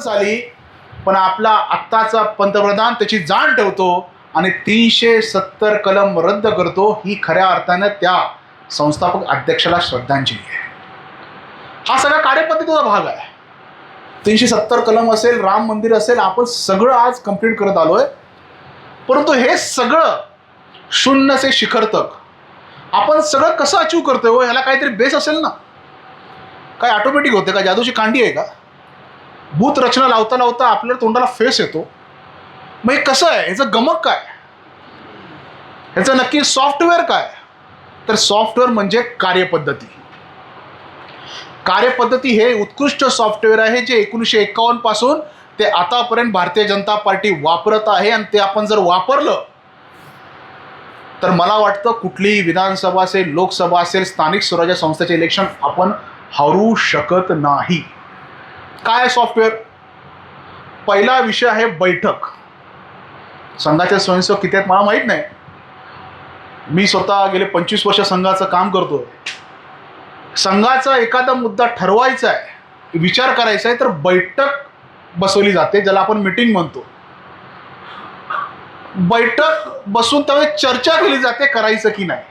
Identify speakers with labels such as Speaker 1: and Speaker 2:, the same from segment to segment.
Speaker 1: झाली, पण आपला आत्ताचा पंतप्रधान त्याची जाण ठेवतो आणि 370 कलम रद्द करतो. ही खऱ्या अर्थानं त्या संस्थापक अध्यक्षाला श्रद्धांजली आहे. हा सगळा कार्यपद्धतीचा भाग आहे. 370 कलम असेल, राम मंदिर असेल, आपण सगळं आज कंप्लीट करत आलोय. परंतु हे सगळं शून्य से शिखर तक आपण सगळं कसं अचीव करतोय हो, ह्याला काहीतरी बेस असेल ना. काय ऑटोमॅटिक होते का? जादूची कांडी आहे का? भूत रचना लावता लावता आपल्या तोंडाला फेस येतो. मग हे कसं आहे? ह्याचं गमक काय? ह्याचं नक्की सॉफ्टवेअर काय? तर सॉफ्टवेअर म्हणजे कार्यपद्धती. कार्यपद्धती हे उत्कृष्ट सॉफ्टवेअर आहे जे 1951 पासून ते आतापर्यंत भारतीय जनता पार्टी वापरत आहे. आणि ते आपण जर वापरलं तर मला वाटतं कुठलीही विधानसभा असेल, लोकसभा असेल, स्थानिक स्वराज्य संस्थेचे इलेक्शन आपण हरू शकत नाही. काय सॉफ्टवेअर? पहिला विषय आहे बैठक. संघाचे स्वयंसेवक किती आहेत मला माहीत नाही. मी स्वतः गेले 25 वर्ष संघाचं काम करतोय. संघाचा एखादा मुद्दा ठरवायचा आहे, विचार करायचा आहे, तर बैठक बसवली जाते, ज्याला आपण मीटिंग म्हणतो. बैठक बसून त्यावेळी चर्चा केली जाते करायचं की नाही.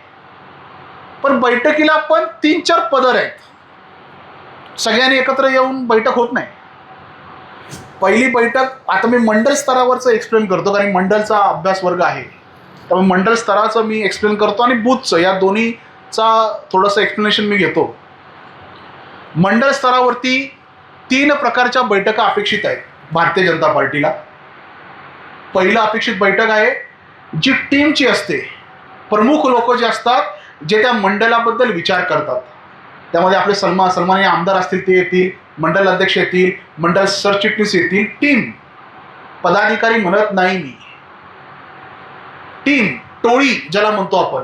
Speaker 1: पण बैठकीला पण 3-4 पदर आहेत. सगळ्यांनी एकत्र येऊन बैठक होत नाही. पहिली बैठक, आता मी मंडल स्तरावरचं एक्सप्लेन करतो कारण मंडलचा अभ्यास वर्ग आहे, त्यामुळे मंडल स्तराचं मी एक्सप्लेन करतो आणि बूथचं, या दोन्हीचा थोडंसं एक्सप्लेनेशन मी घेतो. मंडल स्तरावरती 3 प्रकारच्या बैठका अपेक्षित आहेत भारतीय जनता पार्टीला. पहिलं अपेक्षित बैठक आहे जी टीमची असते. प्रमुख लोक जे असतात, जे त्या मंडळाबद्दल विचार करतात. त्यामध्ये आपले सन्माननीय आमदार असतील ते येतील, मंडल अध्यक्ष येतील, मंडल सरचिटणीस येतील. टीम, पदाधिकारी म्हणत नाही मी. टीम, टोळी ज्याला म्हणतो आपण,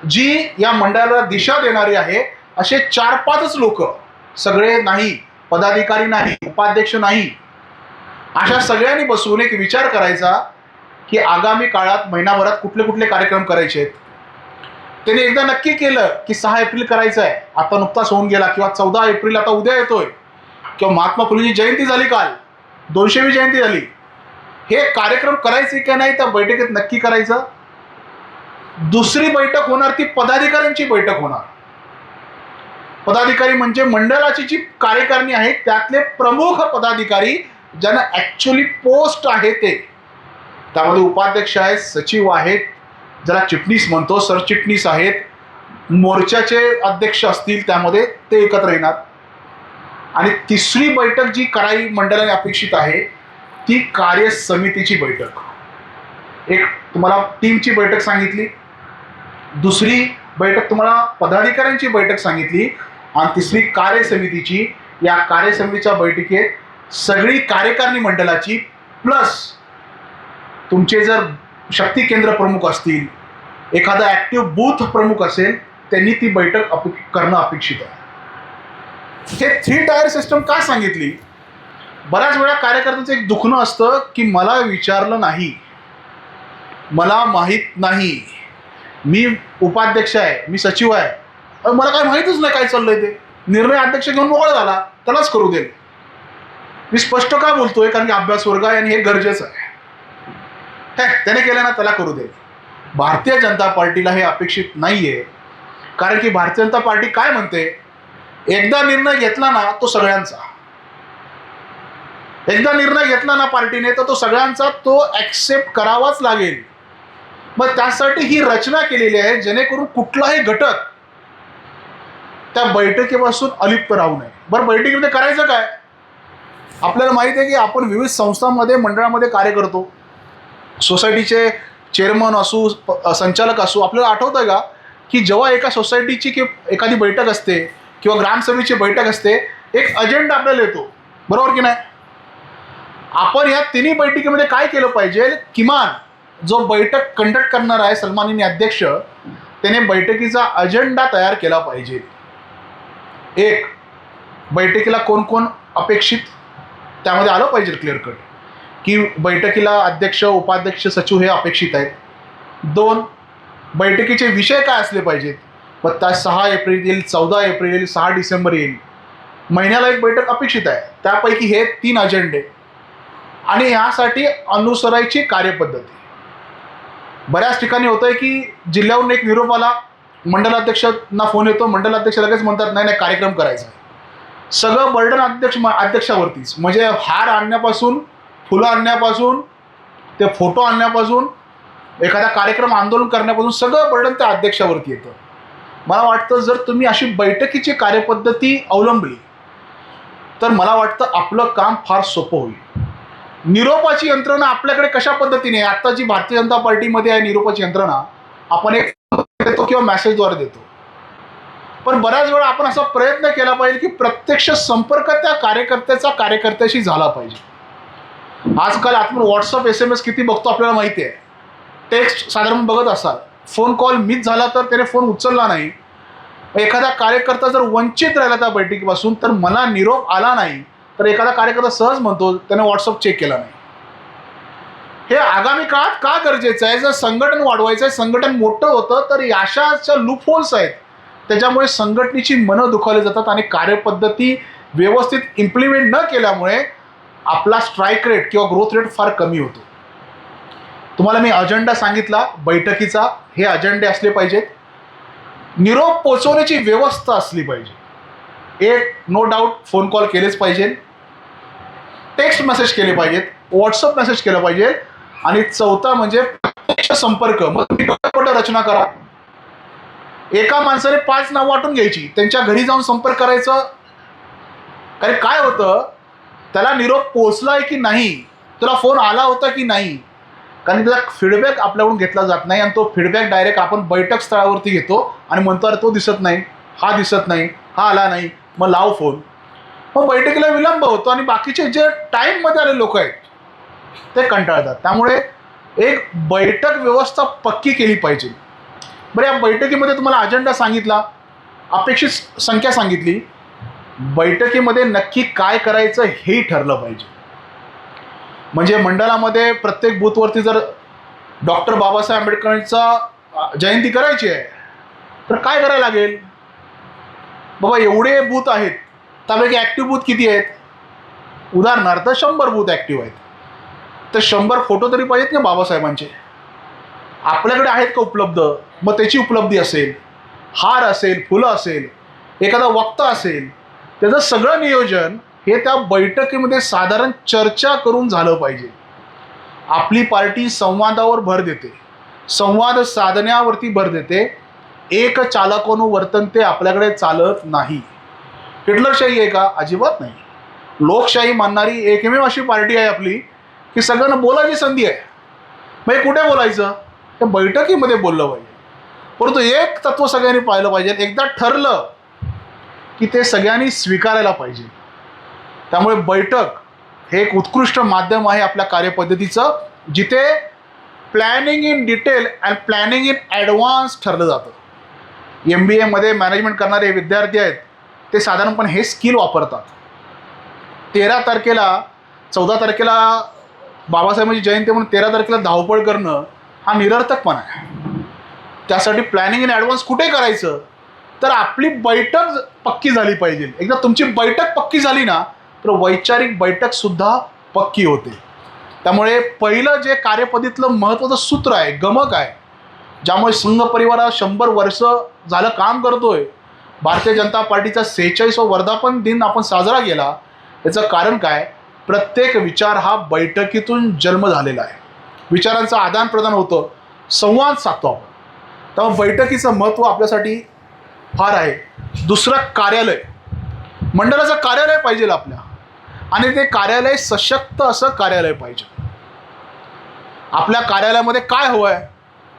Speaker 1: जी या मंडळाला दिशा देणारी आहे. असे 4-5 लोक, सगळे नाही, पदाधिकारी नाही, उपाध्यक्ष नाही, अशा सगळ्यांनी बसून एक विचार करायचा की आगामी काळात महिनाभरात कुठले कुठले कार्यक्रम करायचे आहेत. त्यांनी एकदा नक्की केलं की 6 एप्रिल करायचं आहे, आता नुकताच होऊन गेला, किंवा 14 एप्रिल आता उद्या येतोय, किंवा महात्मा फुलेंची जयंती झाली काल, 200वी जयंती झाली. हे कार्यक्रम करायचे की नाही त्या बैठकीत नक्की करायचं. दुसरी बैठक होणार ती पदाधिकाऱ्यांची बैठक होणार. पदाधिकारी म्हणजे मंडळाची जी कार्यकारिणी आहे त्यातले प्रमुख पदाधिकारी, ज्यांना ॲक्च्युली पोस्ट आहे ते. त्यामध्ये उपाध्यक्ष आहेत, सचिव आहेत, ज्याला चिटणीस म्हणतो, सरचिटणीस आहेत, मोर्चाचे अध्यक्ष असतील, त्यामध्ये ते एकत्र येणार. आणि तिसरी बैठक जी कराई मंडळाने अपेक्षित आहे ती कार्य समितीची बैठक. एक तुम्हाला टीमची बैठक सांगितली, दुसरी बैठक तुम्हाला पदाधिकाऱ्यांची बैठक सांगितली, आणि तिसरी कार्य समितीची. या कार्य समितीच्या बैठकीत सगळी कार्यकारिणी मंडळाची प्लस तुमचे जर शक्ती केंद्र प्रमुख असतील, एखादा ॲक्टिव्ह बूथ प्रमुख असेल, त्यांनी ती बैठक करणं अपेक्षित आहे. हे 3 टायर सिस्टम का सांगितली? बऱ्याच वेळा कार्यकर्त्यांचं एक दुखणं असतं की मला विचारलं नाही, मला माहीत नाही, मी उपाध्यक्ष आहे, मी सचिव आहे, मला काय माहीतच नाही काय चाललंय ते. निर्णय अध्यक्ष घेऊन मोकळा झाला, त्यालाच करू दे. मी स्पष्ट का बोलतोय? कारण की अभ्यास वर्ग आहे आणि हे गरजेचं आहे. त्याने केलं ना, त्याला करू दे. भारतीय जनता पार्टीला हे अपेक्षित नाहीये. कारण की भारतीय जनता पार्टी काय म्हणते, एकदा निर्णय घेतला ना तो सगळ्यांचा. एकदा निर्णय घेतला ना पार्टीने तर तो सगळ्यांचा, तो ऍक्सेप्ट करावाच लागेल. मग त्यासाठी ही रचना केलेली आहे जेणेकरून कुठलाही घटक त्या बैठकीपासून अलिप्त राहू नये. बरं, बैठकीमध्ये करायचं काय? आपल्याला माहिती आहे की आपण विविध संस्थांमध्ये, मंडळामध्ये कार्य करतो. सोसायटीचे चेअरमन असू, संचालक असू. आपल्याला आठवतं आहे का की जेव्हा एका सोसायटीची किंवा एखादी बैठक असते किंवा ग्रामसभेची बैठक असते, एक अजेंडा आपल्याला येतो, बरोबर की नाही? आपण या 3 बैठकीमध्ये काय केलं पाहिजे? किमान जो बैठक कंडक्ट करणार आहे, सन्माननीय अध्यक्ष, त्याने बैठकीचा अजेंडा तयार केला पाहिजे. एक, बैठकीला कोण कोण अपेक्षित त्यामध्ये आलं पाहिजे क्लिअर कट, की बैठकीला अध्यक्ष, उपाध्यक्ष, सचिव हे अपेक्षित आहेत. 2, बैठकीचे विषय काय असले पाहिजेत. मग त्या 6 एप्रिल येईल, 14 एप्रिल येईल, 6 डिसेंबर येईल, महिन्याला एक बैठक अपेक्षित आहे. त्यापैकी हे 3 अजेंडे. आणि यासाठी अनुसरायची कार्यपद्धती. बऱ्याच ठिकाणी होतंय की जिल्ह्यावरून एक निरोप आला, मंडलाध्यक्षांना फोन येतो, मंडलाध्यक्ष लगेच म्हणतात नाही नाही कार्यक्रम करायचा आहे. सगळं बर्डन अध्यक्षावरतीच. म्हणजे हार आणण्यापासून, फुलं आणण्यापासून, ते फोटो आणण्यापासून, एखादा कार्यक्रम आंदोलन करण्यापासून सगळं बर्डन त्या अध्यक्षावरती येतं. मला वाटतं जर तुम्ही अशी बैठकीची कार्यपद्धती अवलंबली तर मला वाटतं आपलं काम फार सोपं होईल. निरोपाची यंत्रणा आपल्याकडे कशा पद्धतीने आहे, आता जी भारतीय जनता पार्टीमध्ये आहे निरोपाची यंत्रणा, आपण एक देतो किंवा मेसेजद्वारे देतो. पण बऱ्याच वेळा आपण असा प्रयत्न केला पाहिजे की प्रत्यक्ष संपर्क त्या कार्यकर्त्याचा कार्यकर्त्याशी झाला पाहिजे. आजकाल आपण व्हॉट्सअप SMS किती बघतो आपल्याला माहिती आहे. टेक्स्ट साधारण बघत असाल, फोन कॉल मिस झाला तर त्याने फोन उचलला नाही, एखादा कार्यकर्ता जर वंचित राहिला त्या बैठकीपासून, तर मला निरोप आला नाही, तर एखादा कार्यकर्ता सहज म्हणतो त्याने व्हॉट्सअप चेक केला नाही. हे आगामी काळात का गरजेचं आहे? जर संघटन वाढवायचं आहे, संघटन मोठं होतं, तर अशाच्या लूप होल्स आहेत, त्याच्यामुळे संघटनेची मनं दुखावली जातात आणि कार्यपद्धती व्यवस्थित इम्प्लिमेंट न केल्यामुळे आपला स्ट्राईक रेट किंवा ग्रोथ रेट फार कमी होतो. तुम्हाला मी अजेंडा सांगितला बैठकीचा, हे अजेंडे असले पाहिजेत. निरोप पोचवण्याची व्यवस्था असली पाहिजे. एक नो डाऊट फोन कॉल केलेच पाहिजे, टेक्स्ट मेसेज केले पाहिजेत, व्हॉट्सअप मेसेज केलं पाहिजे, आणि चौथा म्हणजे प्रत्यक्ष संपर्क. मग तुम्ही गटपट रचना करा. एका माणसाने 5 नावं वाटून घ्यायची, त्यांच्या घरी जाऊन संपर्क करायचं. कारण काय होतं, त्याला निरोप पोचलाय की नाही, तुला फोन आला होता की नाही, कारण त्याचा फीडबॅक आपल्याकडून घेतला जात नाही. आणि तो फीडबॅक डायरेक्ट आपण बैठक स्थळावरती घेतो आणि म्हणतो अरे तो दिसत नाही, हा दिसत नाही, हा आला नाही, मग लाव फोन. मग बैठकीला विलंब होतो आणि बाकीचे जे टाईममध्ये आले लोक आहेत ते कंटाळतात. त्यामुळे एक बैठक व्यवस्था पक्की केली पाहिजे. बरं, या बैठकीमध्ये तुम्हाला अजेंडा सांगितला, अपेक्षित संख्या सांगितली, बैठकीमध्ये नक्की काय करायचं हेही ठरलं पाहिजे. म्हणजे मंडळामध्ये प्रत्येक बूथवरती जर डॉक्टर बाबासाहेब आंबेडकरांचा जयंती करायची आहे तर काय करायला लागेल? बाबा एवढे बूथ आहेत, त्यापैकी ॲक्टिव्ह बूथ किती आहेत? उदाहरणार्थ 100 बूथ ॲक्टिव्ह आहेत, तर 100 फोटो तरी पाहिजेत ना बाबासाहेबांचे. आपल्याकडे आहेत का उपलब्ध? मग त्याची उपलब्धी असेल, हार असेल, फुलं असेल, एखादा वक्ता असेल, त्याचं सगळं नियोजन हे त्या बैठकीमध्ये साधारण चर्चा करून झालं पाहिजे. आपली पार्टी संवादावर भर देते, संवाद साधण्यावरती भर देते. एक चालकोनुवर्तन ते आपल्याकडे चालत नाही. हिटलरशाही आहे का? अजिबात नाही. लोकशाही मानणारी एकमेव अशी पार्टी आहे आपली की सगळ्यांना बोलायची संधी आहे. मग हे कुठे बोलायचं? त्या बैठकीमध्ये बोललं पाहिजे. परंतु एक तत्व सगळ्यांनी पाहिलं पाहिजे, एकदा ठरलं की ते सगळ्यांनी स्वीकारायला पाहिजे. त्यामुळे बैठक हे एक उत्कृष्ट माध्यम आहे आपल्या कार्यपद्धतीचं, जिथे planning in detail and planning in advance ठरलं जातं. MBAमध्ये मॅनेजमेंट करणारे विद्यार्थी आहेत ते साधारणपणे हे स्किल वापरतात. 13 तारखेला 14 तारखेला बाबासाहेबांची जयंती म्हणून 13 तारखेला धावपळ करणं हा निरर्थकपणा आहे. त्यासाठी प्लॅनिंग इन ॲडव्हान्स कुठे करायचं? तर आपली बैठक पक्की झाली पाहिजे. एकदा तुमची बैठक पक्की झाली ना तर वैचारिक बैठकसुद्धा पक्की होते. त्यामुळे पहिलं जे कार्यपद्धतीतलं महत्त्वाचं सूत्र आहे, गमक आहे, ज्यामुळे संघ परिवार 100 वर्ष झालं काम करतोय. भारतीय जनता पार्टीचा 46वा वर्धापन दिन आपण साजरा केला. याचं कारण काय? प्रत्येक विचार हा बैठकीतून जन्म झालेला आहे. विचारांचं आदान प्रदान होतं, संवाद साधतो आपण. त्यामुळे बैठकीचं महत्त्व आपल्यासाठी फार आहे. दुसरं, कार्यालय. मंडळाचं कार्यालय पाहिजे आपल्या, आणि ते कार्यालय सशक्त असं कार्यालय पाहिजे. आपल्या कार्यालयामध्ये काय हवं आहे?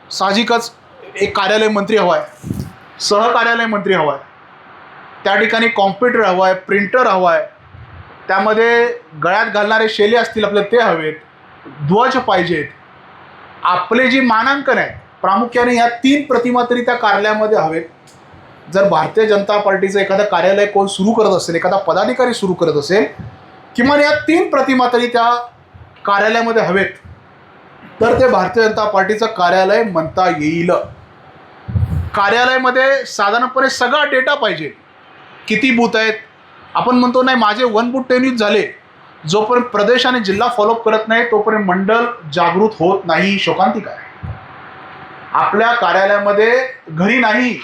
Speaker 1: साहजिकच एक कार्यालय मंत्री हवा आहे, सहकार्यालय मंत्री हवा आहे, त्या ठिकाणी कॉम्प्युटर हवा आहे, प्रिंटर हवा आहे, त्यामध्ये गळ्यात घालणारे शेले असतील आपले ते हवेत, ध्वज पाहिजेत. आपले जी मानांकन आहेत प्रामुख्याने ह्या 3 प्रतिमा तरी त्या कार्यालयामध्ये हवेत. जर भारतीय जनता पार्टीचं एखादं कार्यालय कोण सुरू करत असेल, एखादा पदाधिकारी सुरू करत असेल, किमान या 3 प्रतिमा तरी त्या कार्यालयामध्ये हवेत, तर ते भारतीय जनता पार्टीचं कार्यालय म्हणता येईल. कार्यालयामध्ये साधारणपणे सगळा डेटा पाहिजे. किती बूथ आहेत? आपण म्हणतो नाही माझे 1 बूथ 10 यूज झाले, जोपर्यंत प्रदेश आणि जिल्हा फॉलोअप करत नाही तोपर्यंत मंडळ जागृत होत नाही. शोकांतिक आहे. आपल्या कार्यालयामध्ये घरी नाही,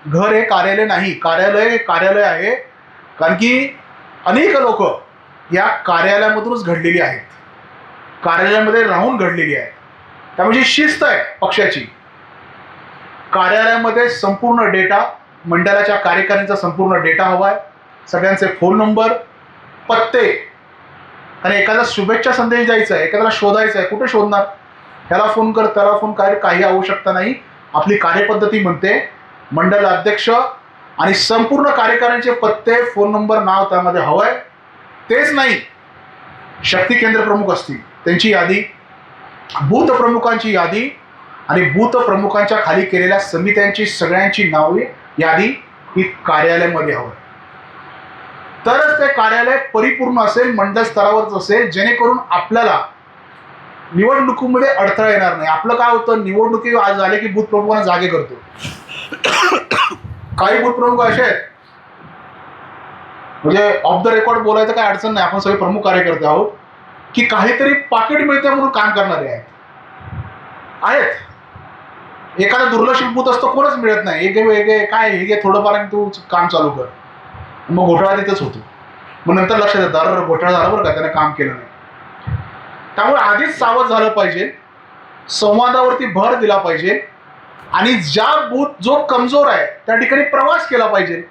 Speaker 1: घर हे कार्यालय नाही, कार्यालय हे कार्यालय आहे. कारण की अनेक लोक या कार्यालयामधूनच घडलेली आहेत, कार्यालयामध्ये राहून घडलेली आहेत. त्यामुळे शिस्त आहे पक्षाची. कार्यालयामध्ये संपूर्ण डेटा, मंडळाच्या कार्यकारिणीचा संपूर्ण डेटा हवा आहे, सगळ्यांचे फोन नंबर, पत्ते. आणि एखादा शुभेच्छा संदेश द्यायचा आहे, एखाद्याला शोधायचा आहे, कुठे शोधणार? ह्याला फोन कर, त्याला फोन कर, काही आवश्यकता नाही. आपली कार्यपद्धती म्हणते मंडळ अध्यक्ष आणि संपूर्ण कार्यकारिणीचे पत्ते, फोन नंबर, नाव त्यामध्ये हवं आहे. तेच नाही, शक्ती केंद्र प्रमुख असतील त्यांची यादी, बूथ प्रमुखांची यादी आणि बूथ प्रमुखांच्या खाली केलेल्या समित्यांची सगळ्यांची नावे यादी ही कार्यालयामध्ये हवं. तरच ते कार्यालय परिपूर्ण असेल, मंडळ स्तरावरच असेल, जेणेकरून आपल्याला निवडणुकीमध्ये अडथळा येणार नाही. आपलं काय होतं, निवडणुकी आज झाले की बूथ प्रमुखांना जागे करतो. काही बूथ प्रमुख असे आहेत, म्हणजे ऑफ द रेकॉर्ड बोलायचं काय अडचण नाही, आपण सगळे प्रमुख कार्यकर्ते आहोत, की काहीतरी पाकिट मिळते म्हणून काम करणारे आहेत. एखादा दुर्लक्षित बूथ असतो, कोणच मिळत नाही. एक काय हे थोडंफार तू काम चालू कर, मग घोटाळा तिथंच होतो. मग नंतर लक्षात येतं, अरे घोटाळा झाला बरं का, त्याने काम केलं नाही. त्यामुळे आधीच सावध झालं पाहिजे, संवादावरती भर दिला पाहिजे आणि ज्या बूथ जो कमजोर आहे त्या ठिकाणी प्रवास केला पाहिजे.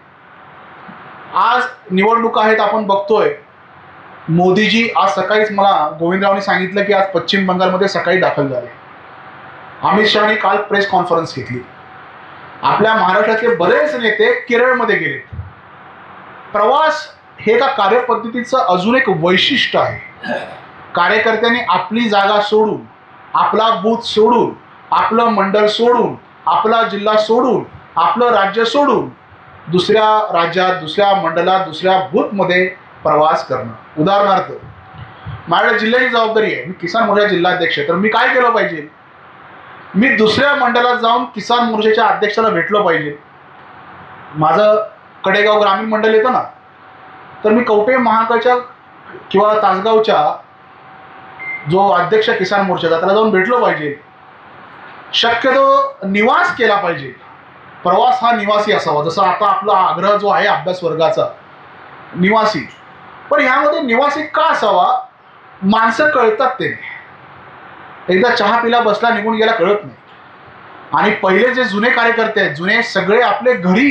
Speaker 1: आज निवडणुका आहेत, आपण बघतोय. मोदीजी आज सकाळीच मला गोविंदरावनी सांगितलं की आज पश्चिम बंगालमध्ये सकाळी दाखल झाले. अमित शहानी काल प्रेस कॉन्फरन्स घेतली. आपल्या महाराष्ट्रातले बरेच नेते केरळमध्ये गेलेत. प्रवास हे एका कार्यपद्धतीचं अजून एक वैशिष्ट्य आहे. कार्यकर्त्यांनी आपली जागा सोडून, आपला बूथ सोडून, आपलं मंडळ सोडून, आपला जिल्हा सोडून, आपलं राज्य सोडून दुसऱ्या राज्यात, दुसऱ्या मंडळात, दुसऱ्या बूथमध्ये प्रवास करणं. उदाहरणार्थ, माझ्या जिल्ह्याची जबाबदारी आहे, मी किसान मोर्चा जिल्हाध्यक्ष आहे, तर मी काय केलं पाहिजे? मी दुसऱ्या मंडळात जाऊन किसान मोर्चाच्या अध्यक्षाला भेटलं पाहिजे. माझं कडेगाव ग्रामीण मंडळ येतं ना, तर मी कवठे महाकाळच्या किंवा तासगावच्या जो अध्यक्ष किसान मोर्चाचा त्याला जाऊन भेटलो पाहिजे. शक्यतो निवास केला पाहिजे. प्रवास हा निवासी असावा. जसं आता आपला आग्रह जो आहे अभ्यास वर्गाचा, निवासी. पण ह्यामध्ये निवासी का असावा? माणसं कळतात ते. एकदा चहा पिला, बसला, निघून गेला, कळत नाही. आणि पहिले जे जुने कार्यकर्ते आहेत, जुने सगळे आपले घरी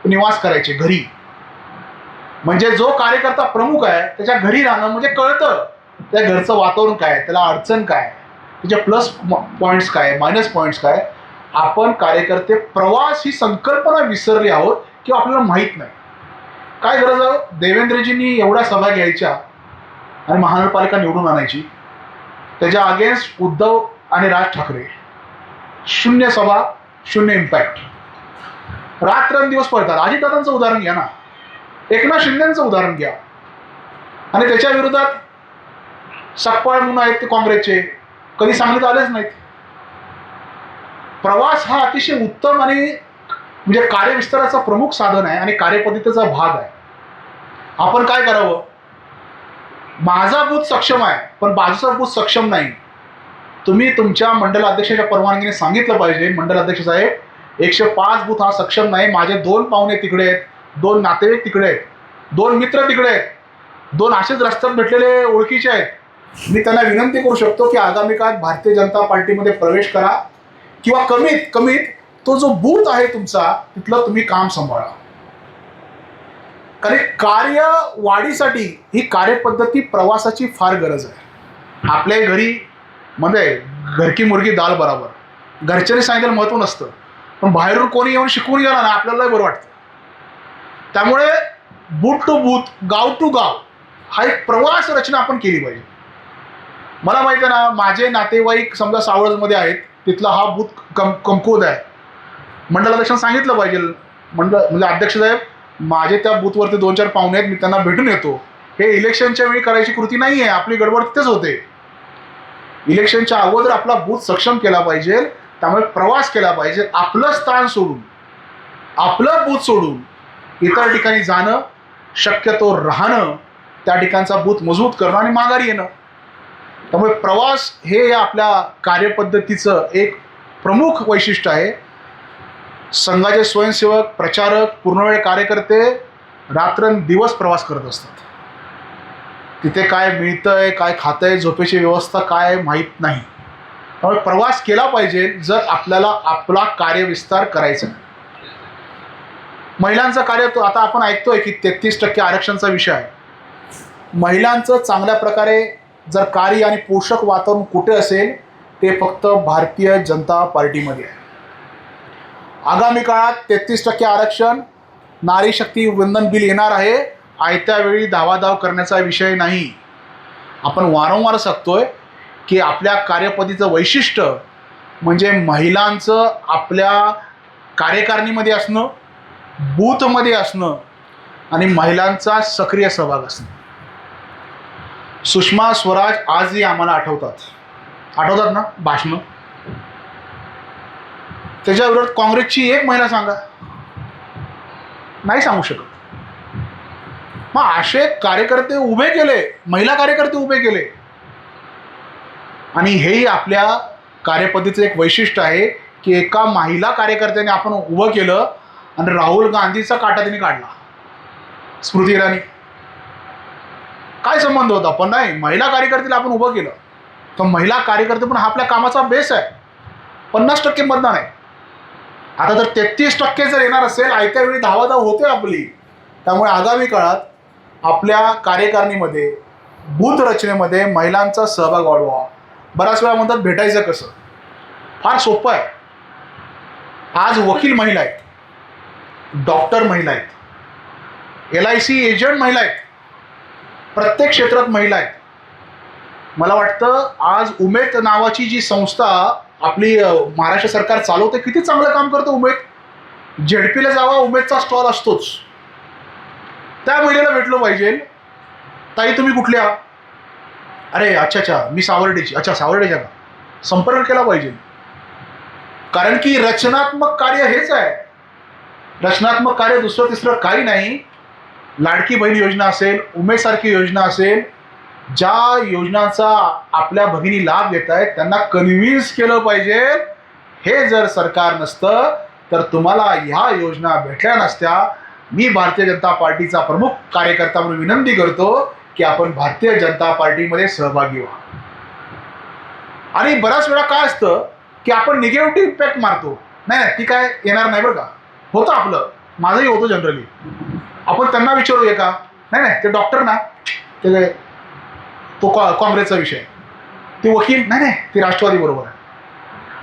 Speaker 1: निवास करायचे, घरी. म्हणजे जो कार्यकर्ता प्रमुख आहे त्याच्या घरी राहणं म्हणजे कळतं त्या घरचं वातावरण काय, त्याला अडचण काय, त्याचे प्लस पॉईंट्स काय, मायनस पॉईंट्स काय. आपण कार्यकर्ते प्रवास ही संकल्पना विसरली आहोत किंवा आपल्याला माहीत नाही. काय गरज आहे? देवेंद्रजींनी एवढ्या सभा घ्यायच्या आणि महानगरपालिका निवडून आणायची. त्याच्या अगेन्स्ट उद्धव आणि राज ठाकरे, 0 सभा, 0 इम्पॅक्ट. रात्रंदिवस पळतात. अजितदादांचं उदाहरण घ्या ना, एकनाथ शिंदेचं उदाहरण घ्या, आणि त्याच्या विरोधात सकपाळ म्हणून आहेत ते काँग्रेसचे, कधी सांगलीत आलेच नाहीत. प्रवास हा अतिशय उत्तम आणि म्हणजे कार्यविस्ताराचा प्रमुख साधन आहे आणि कार्यपद्धतीचा भाग आहे. आपण काय करावं? माझा बूथ सक्षम आहे पण बाजूचा बूथ सक्षम नाही. तुम्ही तुमच्या मंडळ अध्यक्षाच्या परवानगीने सांगितलं पाहिजे, मंडळ अध्यक्ष साहेब 105 बूथ हा सक्षम नाही, माझे 2 पाहुणे तिकडे आहेत, 2 नातेवाईक तिकडे आहेत, 2 मित्र तिकडे आहेत, 2 असेच रस्त्यात भेटलेले ओळखीचे आहेत. मी त्यांना विनंती करू शकतो की आगामी काळात भारतीय जनता पार्टीमध्ये प्रवेश करा किंवा कमीत कमीत तो जो बूथ आहे तुमचा तिथलं तुम्ही काम सांभाळा. कारण कार्य वाढीसाठी ही कार्यपद्धती प्रवासाची फार गरज आहे. आपल्या घरी मध्ये घर की मुर्गी दाल बराबर, घरच्यांनी सांगितलं महत्व नसतं, पण बाहेरून कोणी येऊन शिकवून गेला ना आपल्याला बरं वाटतं. त्यामुळे बूथ टू बूथ, गाव टू गाव हा एक प्रवास रचना आपण केली पाहिजे. मला माहिती आहे ना, माझे नातेवाईक समजा सावळजमध्ये आहेत, तिथला हा बूथ कमकुवत आहे. मंडळाध्यक्षांना सांगितलं पाहिजे, म्हणजे अध्यक्ष साहेब माझे त्या बूथवरती 2-4 पाहुणे आहेत, मी त्यांना भेटून येतो. हे इलेक्शनच्या वेळी करायची कृती नाही आहे, आपली गडबड तिथेच होते. इलेक्शनच्या अगोदर आपला बूथ सक्षम केला पाहिजे. त्यामुळे प्रवास केला पाहिजे. आपलं स्थान सोडून, आपलं बूथ सोडून इतर ठिकाणी जाणं, शक्यतो राहणं त्या ठिकाणचा बूथ मजबूत करणं आणि माघारी येणं. त्यामुळे प्रवास हे या आपल्या कार्यपद्धतीचं एक प्रमुख वैशिष्ट्य आहे. संघाचे स्वयंसेवक, प्रचारक, पूर्णवेळ कार्यकर्ते रात्रंदिवस प्रवास करत असतात. तिथे काय मिळतंय, काय खातंय, झोपेची व्यवस्था काय माहीत नाही. त्यामुळे प्रवास केला पाहिजे जर आपल्याला आपला कार्यविस्तार करायचा. महिलांचं कार्य तो आता आपण ऐकतोय की 33% आरक्षणाचा विषय आहे. महिलांचं चांगल्या प्रकारे जर कार्य आणि पोषक वातावरण कुठे असेल ते फक्त भारतीय जनता पार्टीमध्ये आहे. आगामी काळात 33% आरक्षण, नारी शक्ती वंदन बिल येणार आहे. आयत्या वेळी धावाधाव करण्याचा विषय नाही. आपण वारंवार सांगतोय की आपल्या कार्यपद्धतीचं वैशिष्ट्य म्हणजे महिलांचं आपल्या कार्यकारिणीमध्ये असणं, बूथमध्ये असणं आणि महिलांचा सक्रिय सहभाग असणं. सुषमा स्वराज आजही आम्हाला आठवतात ना भाषणं. त्याच्याविरोधात काँग्रेसची एक महिला सांगा, नाही सांगू शकत. मग असे कार्यकर्ते उभे केले, महिला कार्यकर्ते उभे केले. आणि हेही आपल्या कार्यपद्धतीचं एक वैशिष्ट्य आहे की एका महिला कार्यकर्त्याने आपण उभं केलं आणि राहुल गांधीचा काटा त्यांनी काढला. स्मृती इराणी काय संबंध होता? पण नाही, महिला कार्यकर्त्याला आपण उभं केलं. तर महिला कार्यकर्ते पण हा आपल्या कामाचा बेस आहे. 50% मतदान आहे. आता जर 33% जर येणार असेल, आयत्या वेळी धावाधाव होते आपली. त्यामुळे आगामी काळात आपल्या कार्यकारिणीमध्ये, बूथ रचनेमध्ये महिलांचा सहभाग वाढवा. बऱ्याच वेळा म्हणतात भेटायचं कसं? फार सोपं आहे. आज वकील महिला आहेत, डॉक्टर महिला आहेत, LIC एजंट महिला आहेत, प्रत्येक क्षेत्रात महिला आहेत. मला वाटतं आज उमेद नावाची जी संस्था आपली महाराष्ट्र सरकार चालवते, किती चांगलं काम करतं उमेद. झेडपीला जावा, उमेदचा स्टॉल असतोच. त्या महिलेला भेटलं पाहिजे. ताई तुम्ही कुठल्या? अरे अच्छा मी सावर्डेची. अच्छा सावर्डेच्या का? संपर्क केला पाहिजे. कारण की रचनात्मक कार्य हेच आहे. रचनात्मक कार्य दुसरं तिसरं काही नाही. लाडकी बहीण योजना असेल, उमेदसारखी योजना असेल, ज्या योजनांचा आपल्या भगिनी लाभ घेत आहेत त्यांना कन्व्हिन्स केलं पाहिजे. हे जर सरकार नसतं तर तुम्हाला ह्या योजना भेटल्या नसत्या. मी भारतीय जनता पार्टीचा प्रमुख कार्यकर्ता म्हणून विनंती करतो की आपण भारतीय जनता पार्टीमध्ये सहभागी व्हा. आणि बऱ्याच वेळा काय असतं की आपण निगेटिव्ह इम्पॅक्ट मारतो. नाही ती काय येणार नाही बरं का. होतं आपलं, माझंही होतं जनरली. आपण त्यांना विचारूया का? नाही ते डॉक्टर ना, ते तो काँग्रेसचा विषय, ते वकील नाही ती राष्ट्रवादी बरोबर आहे.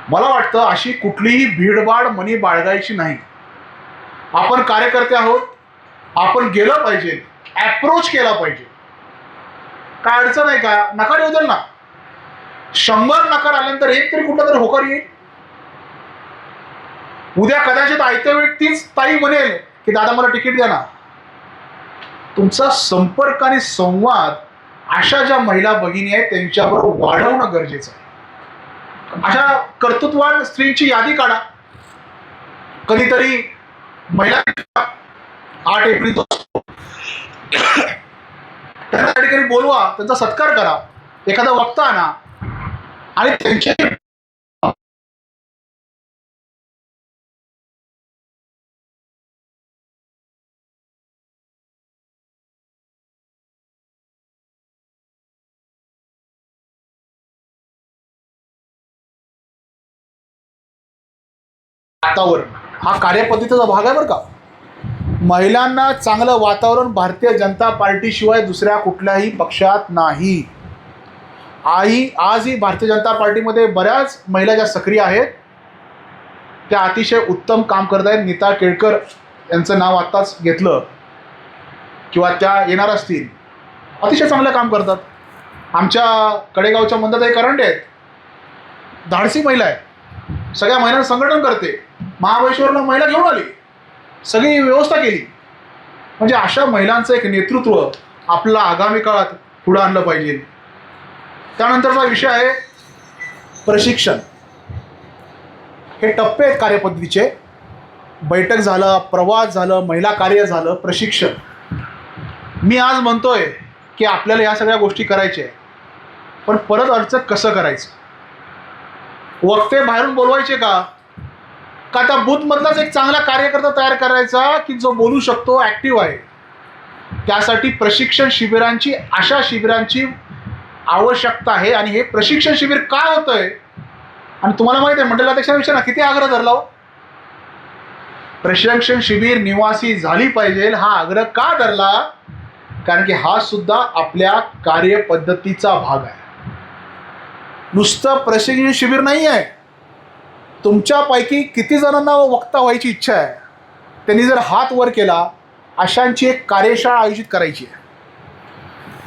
Speaker 1: मला वाटतं अशी कुठलीही भीडभाड मनी बाळगायची नाही. आपण कार्यकर्ते आहोत, आपण गेलं पाहिजे, ॲप्रोच केला पाहिजे. काय अडचण आहे का? नकार येऊ द्याल ना. 100 नकार आल्यानंतर एक तरी कुठला तरी होकार येईल. उद्या कदाचित आयत्या वेळी तीच ताई म्हणेल की दादा मला तिकीट द्या ना. तुमचा संपर्क आणि संवाद अशा ज्या महिला भगिनी आहेत त्यांच्याबरोबर वाढवणं गरजेचं आहे. अशा कर्तृत्ववान स्त्रींची यादी काढा. कधीतरी महिला 8 एप्रिल त्यांना त्या ठिकाणी बोलवा, त्यांचा सत्कार करा, एखादा वक्ता आणा आणि त्यांचे वातावरण हा कार्यपद्धतीचा भाग आहे बरं का. महिलांना चांगलं वातावरण भारतीय जनता पार्टीशिवाय दुसऱ्या कुठल्याही पक्षात नाही. आजही भारतीय जनता पार्टीमध्ये बऱ्याच महिला ज्या सक्रिय आहेत त्या अतिशय उत्तम काम करत आहेत. नीता केळकर यांचं नाव आत्ताच घेतलं किंवा त्या येणार असतील, अतिशय चांगलं काम करतात. आमच्या कडेगावच्या मंदाताई करंडे आहेत, धाडसी महिला आहे, सगळ्या महिलांचं संघटन करते. महाबळेश्वरला महिला घेऊन आली, सगळी व्यवस्था केली. म्हणजे अशा महिलांचं एक नेतृत्व आपल्याला आगामी काळात पुढं आणलं पाहिजे. त्यानंतरचा विषय आहे प्रशिक्षण. हे टप्पे आहेत कार्यपद्धतीचे. बैठक झालं, प्रवास झालं, महिला कार्य झालं, प्रशिक्षण. मी आज म्हणतोय की आपल्याला ह्या सगळ्या गोष्टी करायच्या आहे, पण परत अडचण कसं करायचं? वक्ते बाहेरून बोलवायचे का त्या बूथमधलाच एक चांगला कार्यकर्ता तयार करायचा की जो बोलू शकतो, ॲक्टिव्ह आहे? त्यासाठी प्रशिक्षण शिबिरांची, अशा शिबिरांची आवश्यकता आहे. आणि हे प्रशिक्षण शिबिर काय होतंय? आणि तुम्हाला माहिती आहे मंडलाध्यक्षांविषयी ना किती आग्रह धरला हो. प्रशिक्षण शिबिर निवासी झाली पाहिजे हा आग्रह का धरला? कारण की हा सुद्धा आपल्या कार्यपद्धतीचा भाग आहे. नुसतं प्रशिक्षण शिबिर नाही आहे. तुमच्यापैकी किती जणांना वक्ता व्हायची इच्छा आहे? त्यांनी जर हात वर केला, अशांची एक कार्यशाळा आयोजित करायची आहे.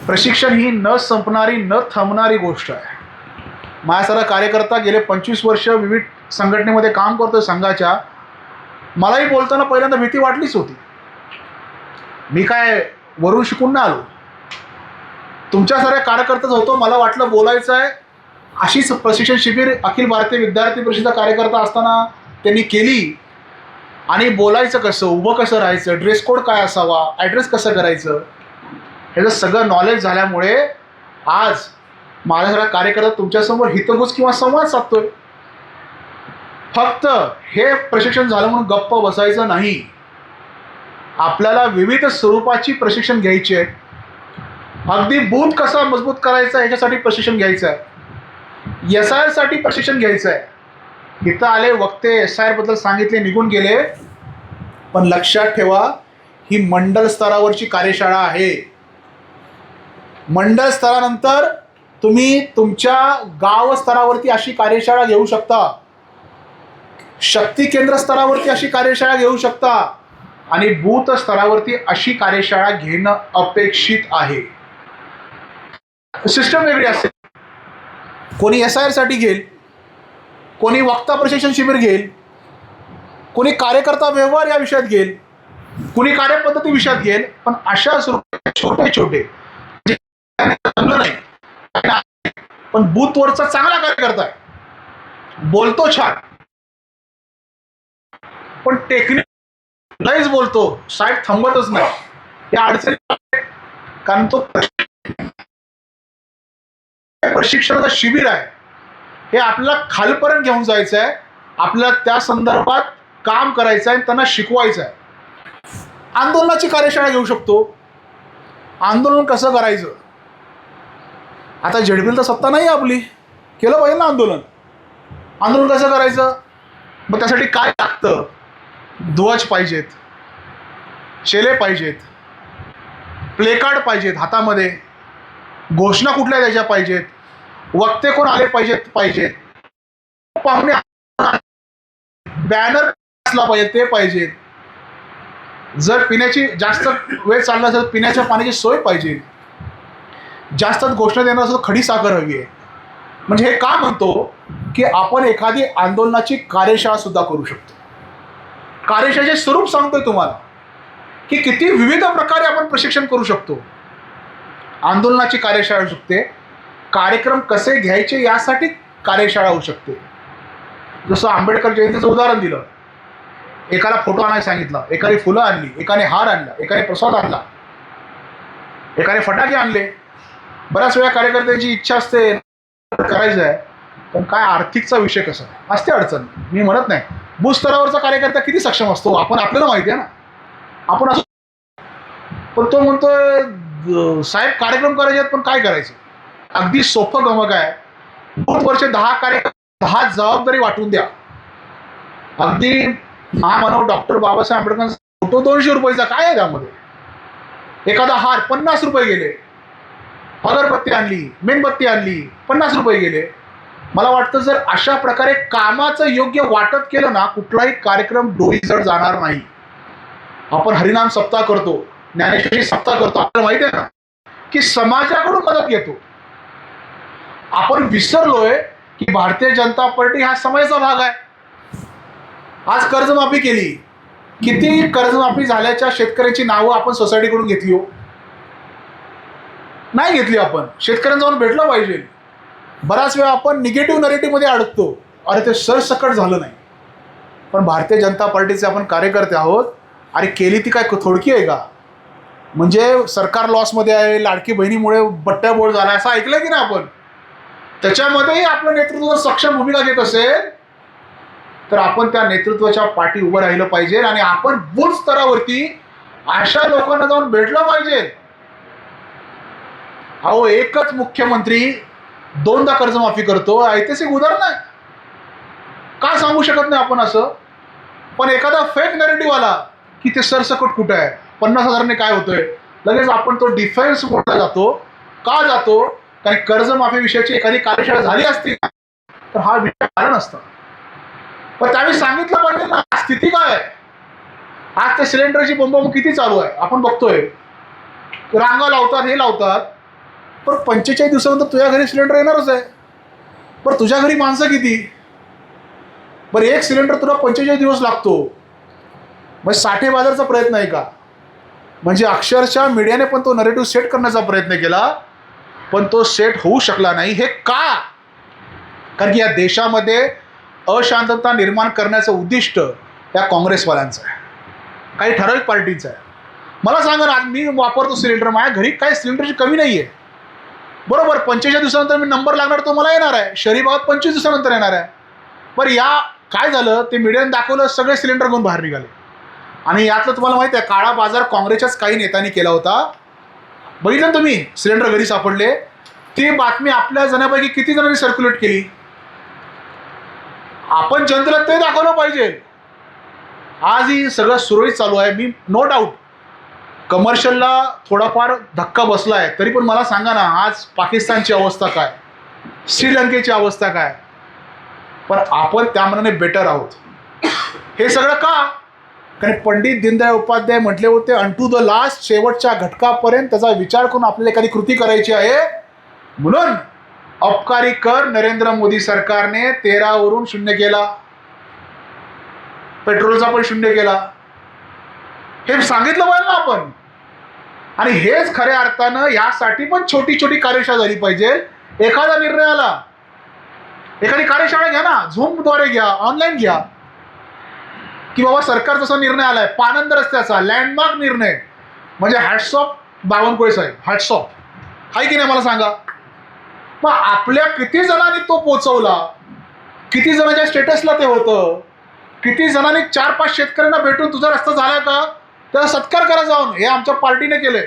Speaker 1: प्रशिक्षण ही न संपणारी, न थांबणारी गोष्ट आहे. माझ्यासारखा कार्यकर्ता गेले 25 वर्ष विविध संघटनेमध्ये काम करतोय संघाच्या. मलाही बोलताना पहिल्यांदा भीती वाटलीच होती. मी काय वरून शिकून नाही आलो. तुमच्यासारख्या कार्यकर्ताच होतो. मला वाटलं बोलायचं आहे. अशीच प्रशिक्षण शिबिर अखिल भारतीय विद्यार्थी परिषदेचा कार्यकर्ता असताना त्यांनी केली. आणि बोलायचं कसं, उभं कसं राहायचं, ड्रेस कोड काय असावा, ॲड्रेस कसं करायचं, ह्याचं सगळं नॉलेज झाल्यामुळे आज माझ्यासारखा कार्यकर्ता तुमच्यासमोर हितगुज किंवा संवाद साधतोय. फक्त हे प्रशिक्षण झालं म्हणून गप्प बसायचं नाही. आपल्याला विविध स्वरूपाची प्रशिक्षण घ्यायची आहे. अगदी बूथ कसा मजबूत करायचा याच्यासाठी प्रशिक्षण घ्यायचं आहे. SIR साठी प्रशिक्षण घ्यायचं आहे. इथं आले वक्ते, SIR बद्दल सांगितले, निघून गेले. पण लक्षात ठेवा, ही मंडल स्तरावरची कार्यशाळा आहे. मंडल स्तरानंतर तुम्ही तुमच्या गाव स्तरावरती अशी कार्यशाळा घेऊ शकता. शक्ती केंद्र स्तरावरती अशी कार्यशाळा घेऊ शकता. आणि बूथ स्तरावरती अशी कार्यशाळा घेणं अपेक्षित आहे. सिस्टम वेगळी असते. कोणी SIR साठी घेईल, कोणी वक्ता प्रशिक्षण शिबिर घेईल, कोणी कार्यकर्ता व्यवहार या विषयात घेईल, कोणी कार्यपद्धती विषयात घेईल. पण अशा छोटे छोटे नाही, पण बूथवरचा चांगला कार्यकर्ता आहे, बोलतो छान, पण टेक्निक नाहीच बोलतो, साईड थांबतच नाही. या अडचणी कारण तो प्रशिक्षणाचं शिबिर आहे. हे आपल्याला खालपर्यंत घेऊन जायचं आहे. आपल्याला त्या संदर्भात काम करायचं आहे, त्यांना शिकवायचं आहे. आंदोलनाची कार्यशाळा घेऊ शकतो. आंदोलन कसं करायचं? आता झेडपीला तर सत्ता नाही आपली, केलं पाहिजे ना आंदोलन. आंदोलन कसं करायचं? मग त्यासाठी काय लागतं? ध्वज पाहिजेत, शेले पाहिजेत, प्लेकार्ड पाहिजेत हातामध्ये, घोषणा कुठल्या द्यायच्या पाहिजेत, वक्ते कोण आले पाहिजेत, पाहुणे, बॅनर असला पाहिजे ते पाहिजेत. जर पिण्याची जास्त वेळ चालला असेल, पिण्याच्या पाण्याची सोय पाहिजे. जास्त घोषणा देणार असेल तर खडी साखर हवी आहे. म्हणजे हे का म्हणतो की आपण एखादी आंदोलनाची कार्यशाळा सुद्धा करू शकतो. कार्यशाळेचे स्वरूप सांगतोय तुम्हाला की किती विविध प्रकारे आपण प्रशिक्षण करू शकतो. आंदोलनाची कार्यशाळा होऊ शकते, कार्यक्रम कसे घ्यायचे यासाठी कार्यशाळा होऊ शकते. जसं आंबेडकर जयंतीचं उदाहरण दिलं. एकाला फोटो आणायला सांगितलं, एकाने फुलं आणली, एकाने हार आणला, एकाने प्रसाद आणला, एकाने फटाके आणले. बऱ्याच वेळा कार्यकर्त्यांची इच्छा असते करायचं आहे, पण काय आर्थिकचा विषय कसा असते अडचण. मी म्हणत नाही बूथ स्तरावरचा कार्यकर्ता किती सक्षम असतो, आपल्याला माहिती आहे ना. आपण असं, पण तो म्हणतोय साहेब कार्यक्रम करायचे आहेत पण काय करायचं? अगदी सोपं गमक आहे. बूथवरचे 10 जबाबदारी वाटून द्या. अगदी महामानव डॉक्टर बाबासाहेब आंबेडकर फोटो 200 रुपयाचा काय आहे त्यामध्ये? एखादा हार 50 रुपये गेले. अगरबत्ती आणली, मेणबत्ती आणली, 50 रुपये गेले. मला वाटतं जर अशा प्रकारे कामाचं योग्य वाटप केलं ना, कुठलाही कार्यक्रम डोईजड जाणार नाही. आपण हरिनाम सप्ताह करतो, ज्ञानेश्वरी सप्ताह करतो, आपल्याला माहिती आहे ना की समाजाकडून मदत घेतो. आपण विसरलोय की भारतीय जनता पार्टी हा समाजाचा भाग आहे. आज कर्जमाफी केली, किती कर्जमाफी झाल्याच्या शेतकऱ्यांची नावं आपण सोसायटीकडून घेतली हो? नाही घेतली. आपण शेतकऱ्यांना जाऊन भेटलं पाहिजे. बराच वेळा आपण निगेटिव्ह नरेटिव्हमध्ये अडकतो, अरे ते सरसकट झालं नाही. पण भारतीय जनता पार्टीचे आपण कार्यकर्ते आहोत. अरे केली ती काय थोडकी आहे का? म्हणजे सरकार लॉसमध्ये आहे, लाडकी बहिणीमुळे बट्ट्याबोळ झाला असं ऐकलं की ना आपण. त्याच्यामध्येही आपलं नेतृत्व सक्षम भूमिका घेत असेल तर आपण त्या नेतृत्वाच्या पाठी उभं राहिलं पाहिजे आणि आपण बूथ स्तरावरती अशा लोकांना जाऊन भेटलं पाहिजे. अहो, एकच मुख्यमंत्री 2दा कर्जमाफी करतो, ऐतिहासिक उदाहरण आहे. का सांगू शकत नाही आपण असं? पण एखादा फेक नॅरेटिव्ह आला की ते सरसकट कुठं आहे, 50,000ने काय होतंय, लगेच आपण तो डिफेन्स मोडला जातो. का जातो? कारण कर्जमाफी विषयाची एखादी कार्यशाळा झाली असती तर हा विषय आला नसता. पण त्यावेळी सांगितलं पाहिजे ना स्थिती काय आहे. आज ते सिलेंडरची बोंबाबोंब किती चालू आहे आपण बघतोय. रांगा लावतात, हे लावतात, पण 45 दिवसानंतर तुझ्या घरी सिलेंडर येणारच आहे. पण तुझ्या घरी माणसं किती? बरं, एक सिलेंडर तुला 45 दिवस लागतो, मग साठेबाजारचा प्रयत्न आहे का? म्हणजे अक्षरशः मीडियाने पण तो नरेटिव्ह सेट करण्याचा प्रयत्न केला, पण तो सेट होऊ शकला नाही. हे का? कारण की या देशामध्ये अशांतता निर्माण करण्याचं उद्दिष्ट या काँग्रेसवाल्यांचं आहे, काही ठराविक पार्टीचं आहे. मला सांगा ना, आज मी वापरतो सिलेंडर, माझ्या घरी काही सिलेंडरची कमी नाही आहे. बरोबर, 45 दिवसानंतर मी नंबर लागणार तो मला येणार आहे. शहरी भागात 25 दिवसानंतर येणार आहे. बरं, या काय झालं ते मीडियाने दाखवलं, सगळे सिलेंडर घेऊन बाहेर निघाले. आणि यातलं तुम्हाला माहिती आहे, काळा बाजार काँग्रेसच्याच काही नेत्यांनी केला होता. बघितलं तुम्ही, सिलेंडर घरी सापडले. ती बातमी आपल्या जणांपैकी किती जणांनी सर्क्युलेट केली? आपण जनतेला ते दाखवलं पाहिजे. आजही सगळं सुरळीत चालू आहे. मी नो डाऊट कमर्शियलला थोडाफार धक्का बसला आहे, तरी पण मला सांगा ना, आज पाकिस्तानची अवस्था काय, श्रीलंकेची अवस्था काय, पण आपण त्या मनाने बेटर आहोत. हे सगळं का? कारण पंडित दीनदयाळ उपाध्याय म्हटले होते, अनटू द लास्ट, शेवटच्या घटकापर्यंत त्याचा विचार करून आपल्याला एखादी कृती करायची आहे. म्हणून अबकारी कर नरेंद्र मोदी सरकारने 13 वरून 0 केला, पेट्रोलचा पण 0 केला. हे सांगितलं पाहिजे ना आपण. आणि हेच खऱ्या अर्थानं यासाठी पण छोटी छोटी कार्यशाळा झाली पाहिजे. एखादा निर्णय आला, एखादी कार्यशाळा घ्या ना, झूमद्वारे घ्या, ऑनलाईन घ्या, की बाबा सरकार जसा निर्णय आलाय पाणंद रस्त्याचा लँडमार्क निर्णय, म्हणजे हॅट्सऑफ बावनकुळे साहेब, हॅट्सऑफ आहे की नाही मला सांगा. मग आपल्या किती जणांनी तो पोचवला, किती जणांच्या स्टेटसला ते होतं, किती जणांनी 4-5 शेतकऱ्यांना भेटून तुझा रस्ता झाला का, त्याला सत्कार करा जाऊन. हे आमच्या पार्टीने केले,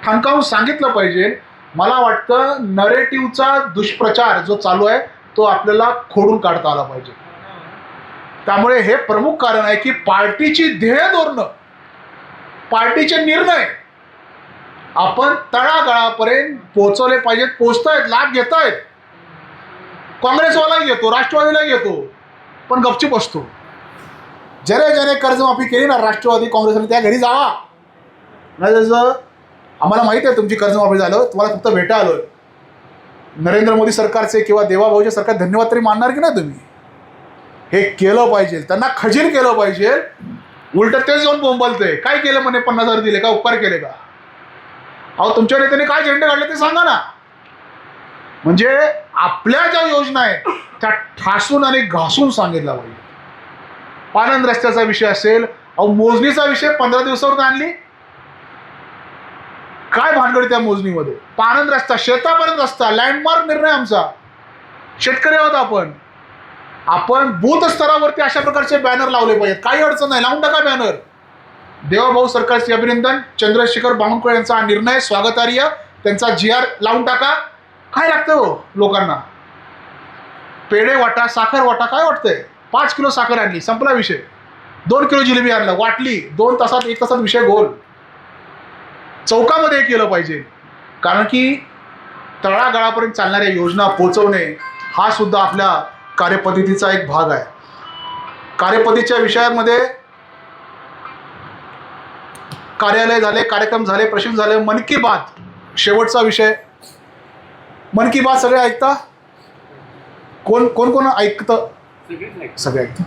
Speaker 1: ठणकावून सांगितलं पाहिजे. मला वाटतं नरेटिव्हचा दुष्प्रचार जो चालू आहे तो आपल्याला खोडून काढता आला पाहिजे. त्यामुळे हे प्रमुख कारण आहे की पार्टीची ध्येय धोरणं, पार्टीचे निर्णय आपण तळागाळापर्यंत पोहोचवले पाहिजेत. पोहोचतायत, लाभ घेत आहेत. काँग्रेसवालाही घेतो, राष्ट्रवादीलाही घेतो, पण गपचूप असतो. ज्याने कर्जमाफी केली ना राष्ट्रवादी काँग्रेसने, त्या घरी जावा. नाही जसं आम्हाला माहिती आहे तुमची कर्जमाफी झालं, तुम्हाला फक्त भेटा आलोय. नरेंद्र मोदी सरकारचे किंवा देवाभाऊचे सरकार धन्यवाद तरी मानणार की नाही तुम्ही? हे केलं पाहिजे, त्यांना खजील केलं पाहिजे. उलट तेच जाऊन बोंबलते, काय केलं म्हणे, 50,000 दिले का, उपकार केले का? अहो, तुमच्या नेत्याने काय झेंडे काढले ते सांगा ना. म्हणजे आपल्या ज्या योजना आहेत त्या ठासून आणि घासून सांगितल्या पाहिजे. पाणंद रस्त्याचा विषय असेल, अहो मोजणीचा विषय 15 दिवसावर आणली, काय भानगड त्या मोजणीमध्ये. पाणंद रस्ता, शेतापर्यंत रस्ता, लँडमार्क निर्णय आमचा. शेतकरी आहोत आपण बूथ स्तरावरती अशा प्रकारचे बॅनर लावले पाहिजेत. काही अडचण नाही, लावून टाका बॅनर. देवाभाऊ सरकारचे अभिनंदन, चंद्रशेखर बावनकुळे यांचा निर्णय स्वागतार्ह, त्यांचा GR लावून टाका. काय लागतं हो लोकांना? पेढे वाटा, साखर वाटा, काय वाटतंय? 5 किलो साखर आणली, संपला विषय. 2 किलो जिलेबी आणला, वाटली, 2 तासात 1 तासात विषय गोल. चौकामध्ये केलं पाहिजे. कारण की तळागाळापर्यंत चालणाऱ्या योजना पोहोचवणे हा सुद्धा आपल्या कार्यपद्धतीचा एक भाग आहे. कार्यपद्धतीच्या विषयांमध्ये कार्यालय झाले, कार्यक्रम झाले, प्रशिक्षण झाले, मन की बात शेवटचा विषय. मन की बात सगळे ऐकता? कोण कोण कोण ऐकतं? सगळे ऐकतं.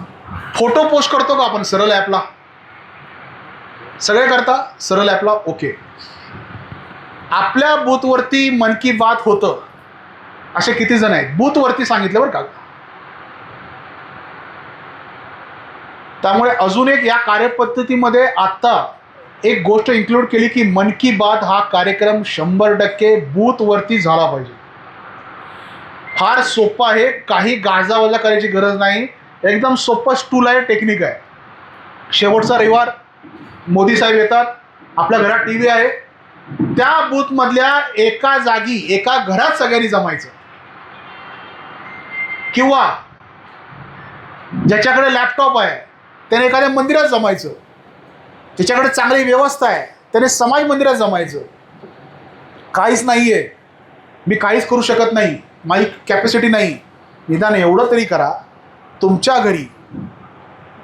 Speaker 1: फोटो पोस्ट करतो का आपण सरळ ॲपला? सगळे करता सरळ ॲपला? ओके. आपल्या बूथवरती मन की बात होतं असे किती जण आहेत? बूथवरती सांगितलं बरं का. त्यामुळे अजून एक या कार्यपद्धतीमध्ये आत्ता एक गोष्ट इन्क्लूड केली की मन की बात हा कार्यक्रम 100% बूथवरती झाला पाहिजे. फार सोपं आहे, काही गाजावाजा करायची गरज नाही, एकदम सोपं स्टूल आहे, टेक्निक आहे. शेवटचा रविवार मोदी साहेब येतात, आपल्या घरात टी व्ही आहे, त्या बूथमधल्या एका जागी एका घरात सगळ्यांनी जमायचं, किंवा ज्याच्याकडे लॅपटॉप आहे त्याने एखाद्या मंदिरात जमायचं, ज्याच्याकडे चांगली व्यवस्था आहे त्याने समाज मंदिरात जमायचं. काहीच नाही आहे, मी काहीच करू शकत नाही, माझी कॅपॅसिटी नाही, निदान एवढं तरी करा, तुमच्या घरी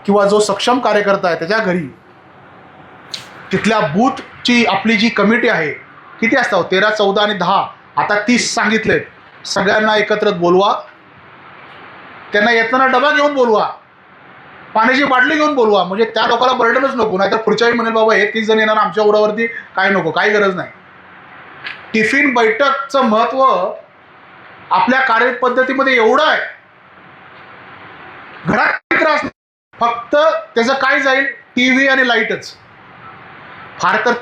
Speaker 1: किंवा जो सक्षम कार्यकर्ता आहे त्याच्या घरी तिथल्या बूथची आपली जी कमिटी आहे, किती असतात 13, 14 आणि 10, आता 30 सांगितलेत, सगळ्यांना एकत्र बोलवा, त्यांना येताना डबा घेऊन बोलवा, पाण्याची बाटली घेऊन बोलवा, म्हणजे त्या लोकांना बर्डनच नको. नाहीतर पुढच्या वेळी म्हणेल बाबा हे 30 जण येणार आमच्या उरावरती, काय नको, काही गरज नाही. टिफिन बैठकचं महत्त्व आपल्या कार्यपद्धतीमध्ये एवढं आहे, घरात त्रास, फक्त त्याचं काय जाईल, टी व्ही आणि लाईटच. फार तर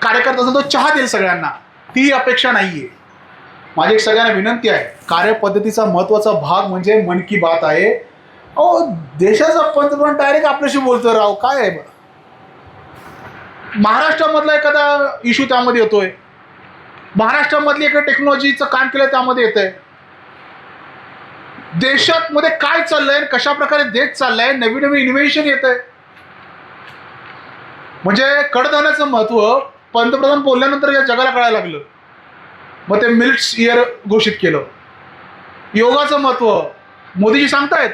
Speaker 1: कार्यकर्ता असेल तो चहा देईल सगळ्यांना, ती अपेक्षा नाही आहे. माझी एक सगळ्यांना विनंती आहे, कार्यपद्धतीचा महत्त्वाचा भाग म्हणजे मन की बात आहे. अहो, देशाचा पंतप्रधान डायरेक्ट आपल्याशी बोलतो, राव काय आहे. महाराष्ट्रामधला एखादा इश्यू त्यामध्ये येतोय, महाराष्ट्रामधली एका टेक्नॉलॉजीचं काम केलं त्यामध्ये येतंय, देशात मध्ये काय चाललंय, कशा प्रकारे देश चाललाय, नवीन नवीन इन्व्हेन्शन येत आहे. म्हणजे कडधान्याचं महत्त्व पंतप्रधान बोलल्यानंतर या जगाला कळायला लागलं, मग ते मिल्ट्स इयर घोषित केलं. योगाचं महत्त्व मोदीजी सांगतायत.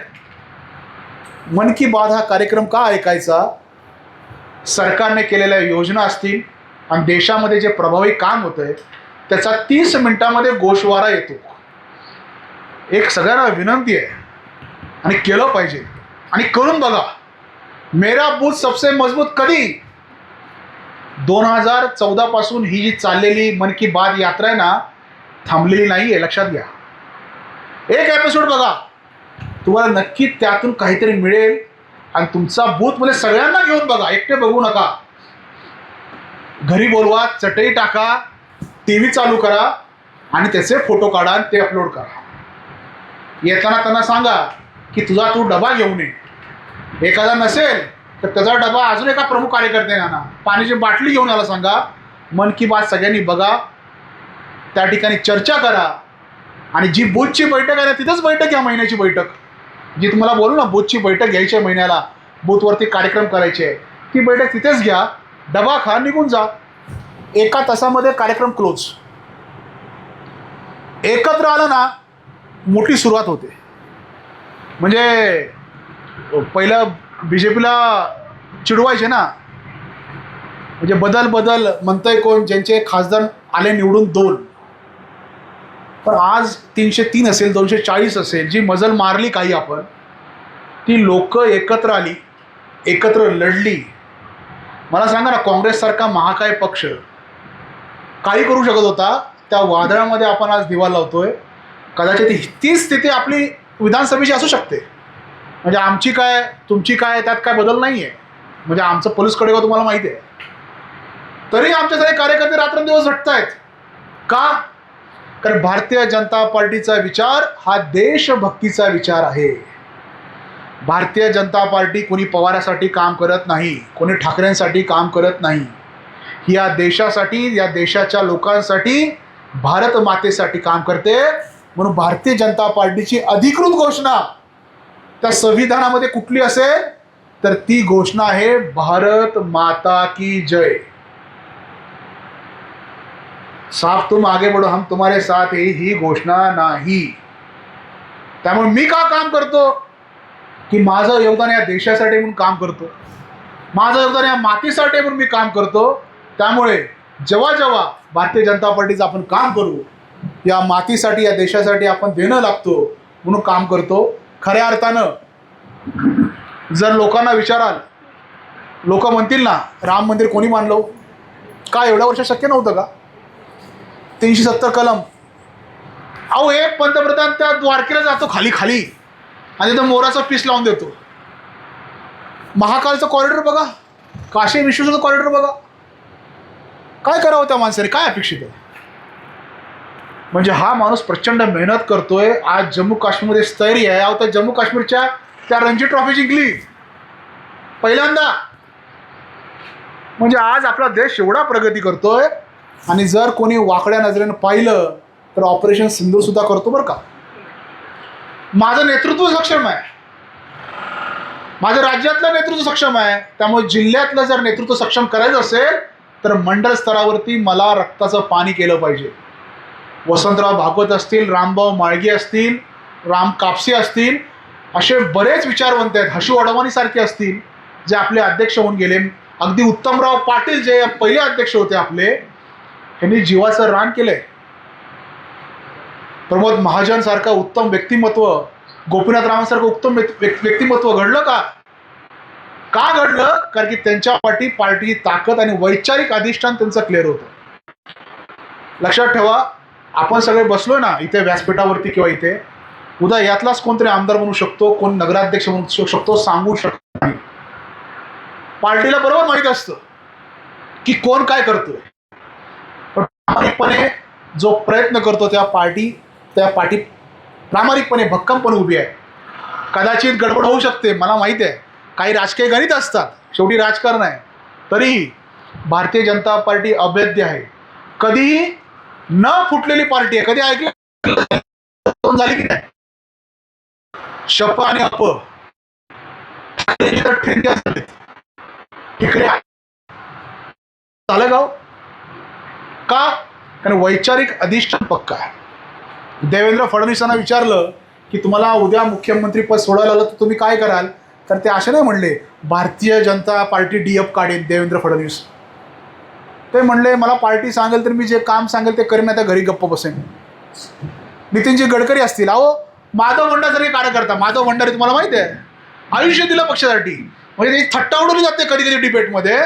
Speaker 1: मन की बात हा कार्यक्रम का ऐकायचा, सरकारने केलेल्या योजना असतील आणि देशामध्ये जे प्रभावी काम होतं आहे त्याचा 30 मिनिटामध्ये गोषवारा येतो. एक सगळ्यांना विनंती आहे, आणि केलं पाहिजे, आणि करून बघा. मेरा बूथ सबसे मजबूत कधी, 2014 पासून ही जी चाललेली मन की बात यात्रा आहे ना, थांबलेली नाही आहे, लक्षात घ्या. एक एपिसोड बघा, तुम्हाला नक्की त्यातून काहीतरी मिळेल, आणि तुमचा बूथमध्ये सगळ्यांना घेऊन बघा, एकटे बघू नका. घरी बोलवा, चटई टाका, टी व्ही चालू करा, आणि त्याचे फोटो काढा आणि ते अपलोड करा. येताना त्यांना सांगा की तुझा तू डबा घेऊन ये, एखादा नसेल तर त्याचा डबा अजून एका प्रमुख कार्यकर्त्यांना, पाण्याची बाटली घेऊन यायला सांगा. मन की बात सगळ्यांनी बघा, त्या ठिकाणी चर्चा करा, आणि जी बूथची बैठक आहे ना तिथंच बैठक घ्या, महिन्याची बैठक जी तुम्हाला बोलू ना, बूथची बैठक घ्यायची आहे महिन्याला, बूथवरती कार्यक्रम करायचे आहे, ती बैठक तिथेच घ्या, डबा खा, निघून जा. 1 तासामध्ये कार्यक्रम क्लोज. एकत्र आलं ना मोठी सुरुवात होते. म्हणजे पहिलं BJPला चिडवायचे ना, म्हणजे बदल बदल म्हणतंय कोण, ज्यांचे खासदार आले निवडून 2, पण आज 303 असेल, 240 असेल, जी मजल मारली काही आपण, ती लोक एकत्र आली, एकत्र लढली. मला सांगा ना, काँग्रेससारखा महाकाय पक्ष काही करू शकत होता, त्या वादळामध्ये आपण आज दिवा लावतोय. कदाचित तीच स्थिती आपली विधानसभेची असू शकते. म्हणजे आमची काय तुमची काय त्यात काय बदल नाही आहे. म्हणजे आमचं पोलीस कडे तुम्हाला माहिती आहे, तरी आमच्याकडे कार्यकर्ते रात्रंदिवस झटत आहेत. का? कारण भारतीय जनता पार्टीचा विचार हा देशभक्तीचा विचार आहे. भारतीय जनता पार्टी कोणी पवारासाठी काम करत नाही, कोणी ठाकरेंसाठी काम करत नाही. या देशासाठी, या देशाच्या लोकांसाठी, भारत मातेसाठी काम करते. म्हणून भारतीय जनता पार्टीची अधिकृत घोषणा त्या संविधानामध्ये कुठली असेल तर ती घोषणा आहे भारत माता की जय. साफ तुम आगे बढ़ो हम तुम्हारे साथ ही घोषणा नाही. त्यामुळे मी का काम करतो की माझं योगदान या देशासाठी म्हणून काम करतो, माझं योगदान या मातीसाठी म्हणून मी काम करतो. त्यामुळे जेव्हा जेव्हा भारतीय जनता पार्टीचं आपण काम करू, या मातीसाठी, या देशासाठी आपण देणं लागतो म्हणून काम करतो. खऱ्या अर्थानं जर लोकांना विचाराल, लोक म्हणतील ना राम मंदिर कोणी बांधलं, का एवढ्या वर्ष शक्य नव्हतं का, 370 कलम. अहो, एक पंतप्रधान त्या द्वारकेला जातो खाली खाली आणि तिथं मोराचा पीस लावून देतो. महाकालचं कॉरिडॉर बघा, काशी विश्वेश्वरचं कॉरिडॉर बघा, काय करावं त्या माणसाने, काय अपेक्षित आहे? म्हणजे हा माणूस प्रचंड मेहनत करतोय. आज जम्मू काश्मीरमध्ये स्थैर्य आहे. अहो, त्या जम्मू काश्मीरच्या त्या रणजी ट्रॉफी जिंकली पहिल्यांदा. म्हणजे आज आपला देश एवढा प्रगती करतोय. आणि जर कोणी वाकड्या नजरेनं पाहिलं तर ऑपरेशन सिंदूर सुद्धा करतो बरं का. माझं नेतृत्व सक्षम आहे, माझं राज्यातलं नेतृत्व सक्षम आहे. त्यामुळे जिल्ह्यातलं जर नेतृत्व सक्षम करायचं असेल तर मंडळ स्तरावरती मला रक्ताचं पाणी केलं पाहिजे. वसंतराव भागवत असतील, रामभाऊ माळगे असतील, राम कापसे असतील, असे बरेच विचारवंत आहेत. हशू अडवाणीसारखे असतील जे आपले अध्यक्ष होऊन गेले. अगदी उत्तमराव पाटील जे पहिले अध्यक्ष होते आपले, त्यांनी जीवाचं रान केलंय. प्रमोद महाजन सारखं उत्तम व्यक्तिमत्व, गोपीनाथ रावांसारखं उत्तम व्यक्तिमत्व घडलं का? का घडलं? कारण की त्यांच्या पार्टीची ताकद आणि वैचारिक अधिष्ठान त्यांचं क्लिअर होतं. लक्षात ठेवा, आपण सगळे बसलो ना इथे व्यासपीठावरती किंवा इथे, उद्या यातलाच कोणतरी आमदार बनू शकतो, कोण नगराध्यक्ष बनू शकतो, सांगू शकतो नाही. पार्टीला बरोबर माहीत असतं की कोण काय करतोय. पण प्रामाणिकपणे जो प्रयत्न करतो त्या पार्टी प्रामाणिकपणे भक्कमपणे उभी आहे. कदाचित गडबड होऊ शकते, मला माहिती आहे. काही राजकीय गणित असतात, शेवटी राजकारण आहे. तरीही भारतीय जनता पार्टी अभेद्य आहे. कधीही न फुटलेली पार्टी आहे. कधी ऐकलं झाली की नाही? शप आणि अप झालं गाव का? कारण वैचारिक अधिष्ठान पक्का आहे. देवेंद्र फडणवीसांना विचारलं की तुम्हाला उद्या मुख्यमंत्री पद सोडायला आलं तर तुम्ही काय कराल? तर ते असे नाही म्हणले भारतीय जनता पार्टी डीएफ काढेल देवेंद्र फडणवीस. ते म्हणले मला पार्टी सांगेल तर मी जे काम सांगेल ते करेन, नाही तर घरी गप्प बसेन. नितीनजी गडकरी असतील, अहो माधव भंडारी कार्यकर्ता, माधव भंडारी तुम्हाला माहिती आहे, आयुष्य दिलं पक्षासाठी. म्हणजे ती थट्टा उडवली जाते कधी कधी डिबेटमध्ये,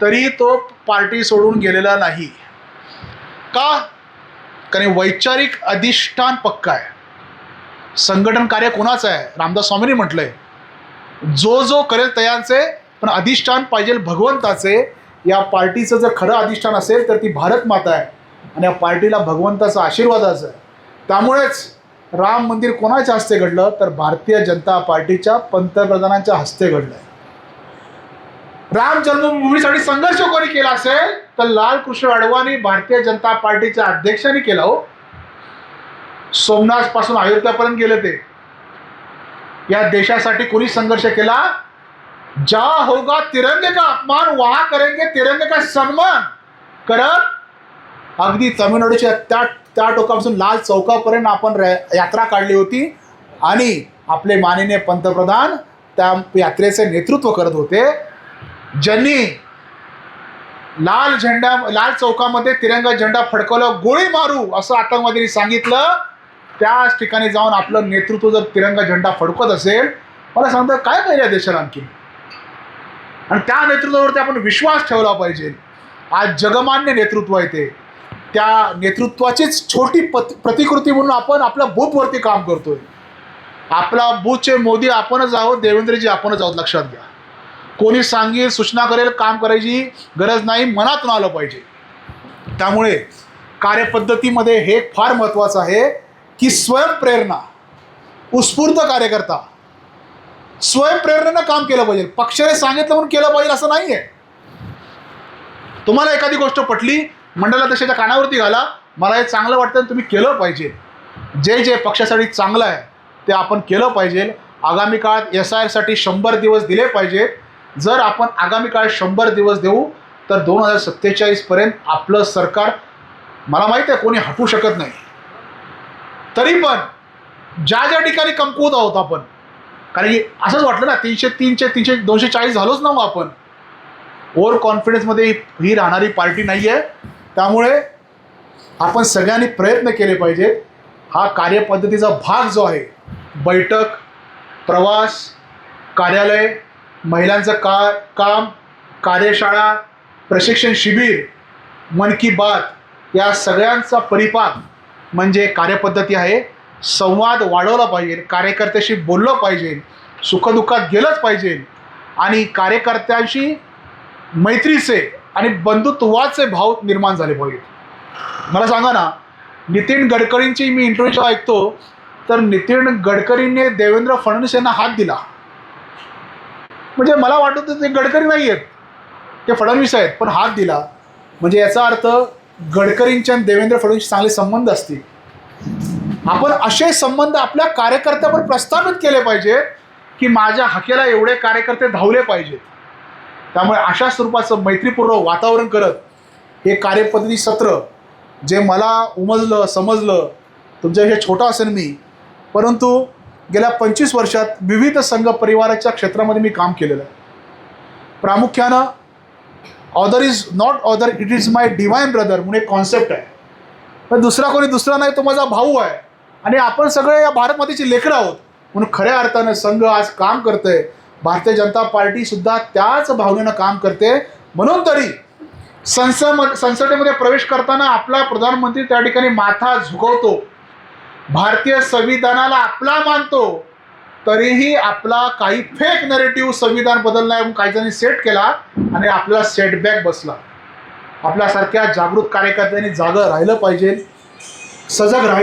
Speaker 1: तरी तो पार्टी सोडून गेलेला नाही. का? कारण वैचारिक अधिष्ठान पक्का आहे. संघटन कार्य कोणाचं आहे? रामदास स्वामींनी म्हटलंय, जो करेल तयांचे, पण अधिष्ठान पाहिजे भगवंताचे. या पार्टीचं जर खरं अधिष्ठान असेल तर ती भारत माता आहे आणि या पार्टीला भगवंताचा आशीर्वादाचं आहे. त्यामुळेच राम मंदिर कोणाच्या हस्ते घडलं? तर भारतीय जनता पार्टीच्या पंतप्रधानांच्या हस्ते घडलं. राम जन्मभूमीसाठी संघर्ष कोणी केला असेल तर लालकृष्ण अडवाणी भारतीय जनता पार्टीच्या अध्यक्षांनी केला. हो, सोमनाथ पासून अयोध्यापर्यंत गेले ते. या देशासाठी कोणी संघर्ष केला? जा होगा तिरंगे का अपमान वहा करेंगे तिरंगे का सन्मान करत अगदी तमिळनाडूच्या त्या टोकापासून लाल चौकापर्यंत आपण यात्रा काढली होती आणि आपले माननीय पंतप्रधान त्या यात्रेचे नेतृत्व करत होते. ज्यांनी लाल चौकामध्ये तिरंगा झेंडा फडकवला, गोळी मारू असं आतंकवाद्यांनी सांगितलं. त्याच ठिकाणी जाऊन आपलं नेतृत्व जर तिरंगा झेंडा फडकत असेल, मला सांगतं काय पाहिजे या देशाला आणखी. आणि त्या नेतृत्वावरती आपण विश्वास ठेवला पाहिजे. आज जगमान्य नेतृत्व आहे ते. त्या नेतृत्वाचीच छोटी प्रतिकृती म्हणून आपण आपल्या बूथवरती काम करतोय. आपला बूथचे मोदी आपणच आहोत, देवेंद्रजी आपणच आहोत. लक्षात घ्या. कोणी सांगेल, सूचना करेल, काम करायची गरज नाही, मनातून आलं पाहिजे. त्यामुळे कार्यपद्धतीमध्ये हे फार महत्त्वाचं आहे की स्वयंप्रेरणा, उत्स्फूर्त कार्यकर्ता स्वयंप्रेरणेनं काम केलं पाहिजे. पक्षाने सांगितलं म्हणून केलं पाहिजे असं नाही आहे. तुम्हाला एखादी गोष्ट पटली, मंडलाध्यक्षाच्या कानावरती घाला, मला हे चांगलं वाटतं तुम्ही केलं पाहिजे. जे पक्षासाठी चांगलं आहे ते आपण केलं पाहिजे. आगामी काळात SIR साठी 100 दिवस दिले पाहिजेत. जर आपण आगामी काळात 100 दिवस देऊ तर 2047 पर्यंत आपलं सरकार, मला माहिती आहे कोणी हटवू शकत नाही, तरी पण ज्या ठिकाणी कमकुवत आहोत आपण, कारण की असंच वाटलं ना 240 झालोच ना मग आपण. ओव्हर कॉन्फिडन्समध्ये ही राहणारी पार्टी नाही आहे. त्यामुळे आपण सगळ्यांनी प्रयत्न केले पाहिजेत. हा कार्यपद्धतीचा भाग जो आहे, बैठक, प्रवास, कार्यालय, महिलांचं काम, कार्यशाळा, प्रशिक्षण शिबिर, मन की बात, या सगळ्यांचा परिपाक म्हणजे कार्यपद्धती आहे. संवाद वाढवला पाहिजे, कार्यकर्त्याशी बोललं पाहिजे, सुखदुःखात गेलंच पाहिजे आणि कार्यकर्त्यांशी मैत्रीचे आणि बंधुत्वाचे भाव निर्माण झाले पाहिजेत. मला सांगा ना, नितीन गडकरींची मी इंटरव्ह्यू ऐकतो तर नितीन गडकरींनी देवेंद्र फडणवीस यांना हात दिला. म्हणजे मला वाटत होतं ते गडकरी नाही आहेत, ते फडणवीस आहेत, पण हात दिला. म्हणजे याचा अर्थ गडकरींचे आणि देवेंद्र फडणवीस चांगले संबंध असतील. आपण असे संबंध आपल्या कार्यकर्त्यावर प्रस्थापित केले पाहिजेत की माझ्या हाकेला एवढे कार्यकर्ते धावले पाहिजेत. त्यामुळे अशा स्वरूपाचं मैत्रीपूर्ण वातावरण करत हे कार्यपद्धती सत्र जे मला उमजलं समजलं, तुमच्यापेक्षा छोटा असेल मी, परंतु गेल्या 25 वर्षात विविध संघ परिवाराच्या क्षेत्रामध्ये मी काम केलेलं आहे. प्रामुख्यानं other is not other, it is my divine brother म्हणून एक कॉन्सेप्ट आहे. पण दुसरा कोणी दुसरा नाही, तो माझा भाऊ आहे आणि आपण सगळे या भारत मातेची लेकरं आहोत. म्हणून खऱ्या अर्थानं संघ आज काम करतंय. भारतीय जनता पार्टीसुद्धा त्याच भावनेनं काम करते. म्हणून तरी संसदेमध्ये प्रवेश करताना आपला प्रधानमंत्री त्या ठिकाणी माथा झुकवतो, भारतीय संविधानाला आपला मानतो, तरीही आपला काही फेक नरेटिव्ह संविधान बदलणार म्हणून काही जणांनी सेट केला आणि आपल्याला सेटबॅक बसला. आपल्यासारख्या जागृत कार्यकर्त्यांनी जागं राहिलं पाहिजे, सजग राहिलं